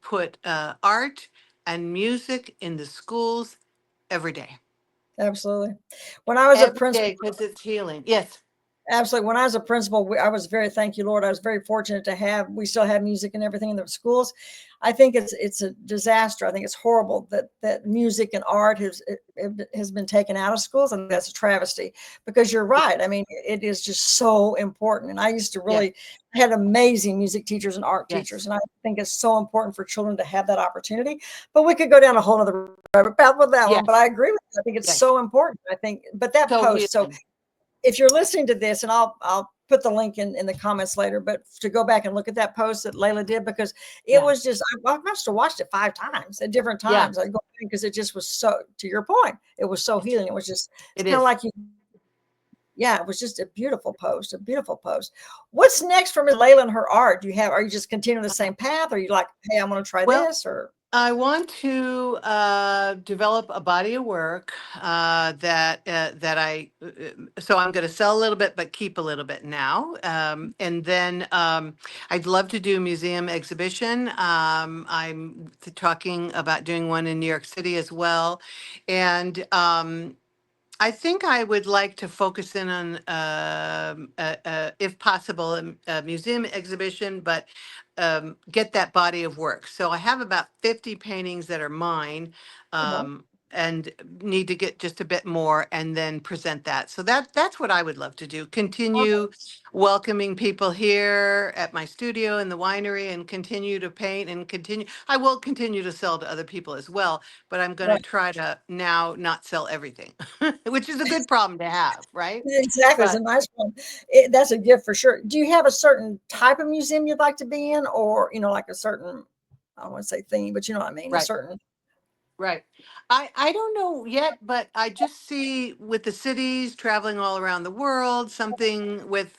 put art and music in the schools every day. Absolutely. When I was a Every principal, day because it's healing. Yes. absolutely. When I was a principal, I was very, thank you, Lord. I was very fortunate to have, we still have music and everything in the schools. I think it's a disaster. I think it's horrible that music and art has been taken out of schools. And that's a travesty, because you're Yeah. right. I mean, it is just so important. And I used to Yes. really, I had amazing music teachers and art teachers. Yes. And I think it's so important for children to have that opportunity. But we could go down a whole other rabbit path with that one. But Yes. I agree with you. I think it's Yes. so important. I think, but that So post, so healing. if you're listening to this, and I'll put the link in the comments later, but to go back and look at that post that Layla did, because it Yeah. was just, I must have watched it 5 times at different Yeah. times. I go because it just was so, to your point, it was so It's, healing. It was just, it's it kind of is. like you, yeah, it was just a beautiful post, a beautiful post. What's next for Miss Layla and her art? Do you have, are you just continuing the same path? Or are you like, hey, I'm going to try Well, this? Or, I want to develop a body of work that so I'm going to sell a little bit, but keep a little bit now. And then I'd love to do a museum exhibition. I'm talking about doing one in New York City as well. And I think I would like to focus in on, if possible, a museum exhibition, but get that body of work. So I have about 50 paintings that are mine, uh-huh. and need to get just a bit more and then present that. So that's what I would love to do. Continue welcoming people here at my studio in the winery, and continue to paint and continue. I will continue to sell to other people as well, but I'm going to Right. try to now not sell everything, which is a good problem to have, right? Exactly, it's a But nice one. That's a gift for sure. Do you have a certain type of museum you'd like to be in, or like a certain, I don't want to say theme, but you know what I mean, a right, certain. right. I don't know yet, but I just see with the cities traveling all around the world, something with,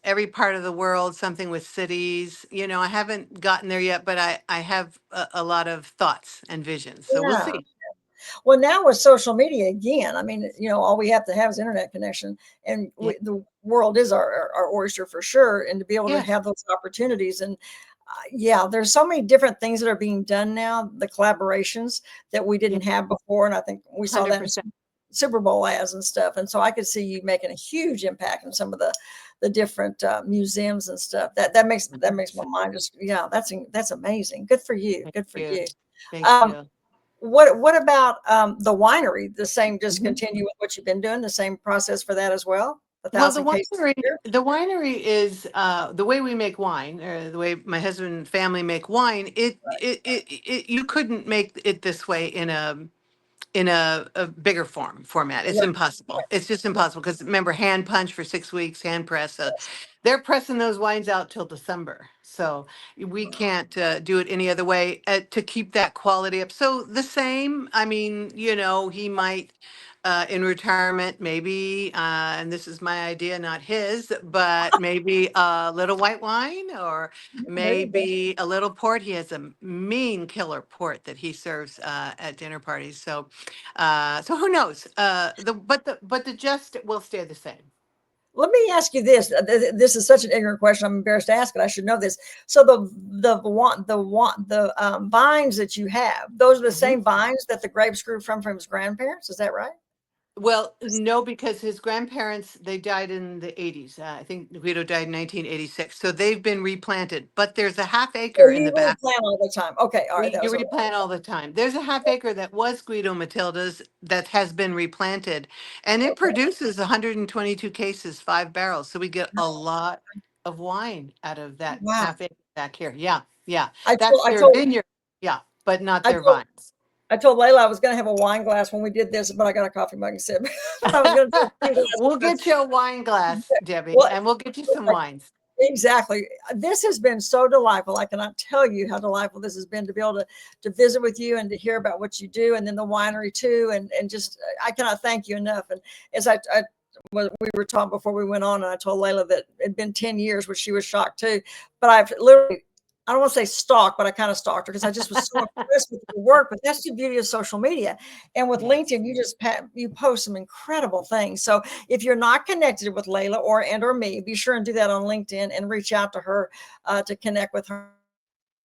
every part of the world, something with cities. I haven't gotten there yet, but I have a lot of thoughts and visions. So we'll Yeah. see. Well, now with social media again, I mean, all we have to have is internet connection, and Yeah. the world is our oyster for sure. And to be able to Yes. have those opportunities, and yeah, there's so many different things that are being done now. The collaborations that we Yeah. didn't have before, and I think we saw that in 100%. Super Bowl ads and stuff. And so I could see you making a huge impact in some of the different museums and stuff. That makes my mind just, yeah, that's amazing. Good for you. Thank Good for you. you. Thank Um, you. what about the winery? The same, just Mhm. continue with what you've been doing, the same process for that as well? A Well, thousand cases a year? the winery is the way we make wine, or the way my husband and family make wine. You couldn't make it this way in a bigger format. It's Right, impossible. right, It's just right. impossible because remember, hand punch for 6 weeks, hand press. They're pressing those wines out till December, so we Wow. can't do it any other way to keep that quality up. So the same. I mean, he might. In retirement, maybe, and this is my idea, not his, but maybe a little white wine, or Yeah, there you go. maybe a little port. He has a mean killer port that he serves at dinner parties. So who knows? But the gist will stay the same. Let me ask you this. This is such an ignorant question. I'm embarrassed to ask it. I should know this. So the vines that you have, those are the Mhm. same vines that the grapes grew from his grandparents. Is that right? Well, no, because his grandparents, they died in the 80s. I think Guido died in 1986. So they've been replanted, but there's a half Oh, acre in you the back. replant all the time. Okay, all right. That You was what. replant all the time. There's a half acre that was Guido Matilda's that has been replanted, and it Okay. produces 122 cases, 5 barrels. So we get a lot of wine out of that Wow. half acre back here. Yeah, yeah. I told That's I their told vineyard. Yeah, but not I their told vines. I told Layla I was going to have a wine glass when we did this, but I got a coffee mug instead. But I was going to do a wine glass We'll because, get you a wine glass, Debbie, well, and we'll get you some wines. exactly. This has been so delightful. I cannot tell you how delightful this has been to be able to visit with you and to hear about what you do, and then the winery too. And just, I cannot thank you enough. And as we were talking before we went on, and I told Layla that it'd been 10 years, which she was shocked too. But I've literally, I don't want to say stalked, but I kind of stalked her because I just was so impressed with your work. But that's the beauty of social media. And with Yes. LinkedIn, you post some incredible things. So if you're not connected with Layla or me, be sure and do that on LinkedIn and reach out to her to connect with her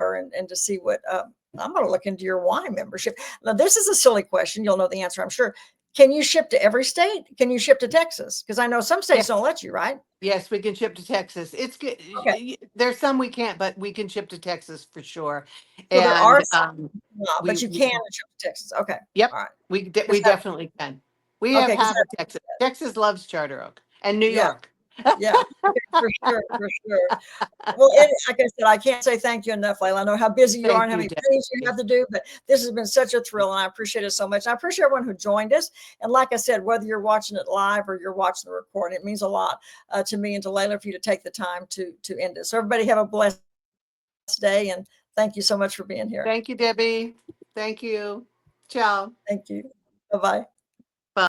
and to see what I'm going to look into your wine membership. Now, this is a silly question. You'll know the answer, I'm sure. Can you ship to every state? Can you ship to Texas? Because I know some states don't Yes. let you, right? Yes, we can ship to Texas. It's good. Okay. There's some we can't, but we can ship to Texas for sure. So there are And some, but you can ship to Texas. Okay. yep, All right. we Because definitely can. We have okay, because half of Texas. Texas loves charter oak, and New yeah, York. Yeah, okay, for sure, for sure. Well, like I said, I can't say thank you enough, Layla. I know how busy you are Thank and how you, many things you have Debbie. to do, but this has been such a thrill, and I appreciate it so much. I appreciate everyone who joined us. And like I said, whether you're watching it live or you're watching the recording, it means a lot to me and to Layla for you to take the time to end it. So everybody have a blessed day, and thank you so much for being here. Thank you, Debbie. Thank you. Ciao. Thank you. Bye bye.